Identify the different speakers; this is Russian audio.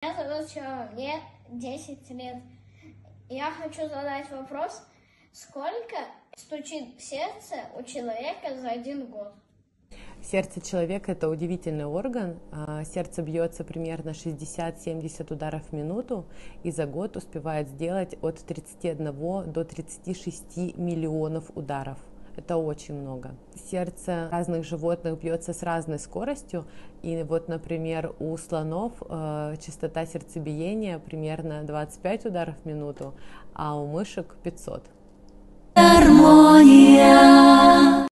Speaker 1: Меня зовут Тёма, мне 10 лет. Я хочу задать вопрос, сколько стучит сердце у человека за 1 год?
Speaker 2: Сердце человека – это удивительный орган. Сердце бьется примерно 60-70 ударов в минуту и за год успевает сделать от 31 до 36 миллионов ударов. Это очень много. Сердце разных животных бьется с разной скоростью. И вот, например, у слонов частота сердцебиения примерно 25 ударов в минуту, а у мышек 500. Гармония.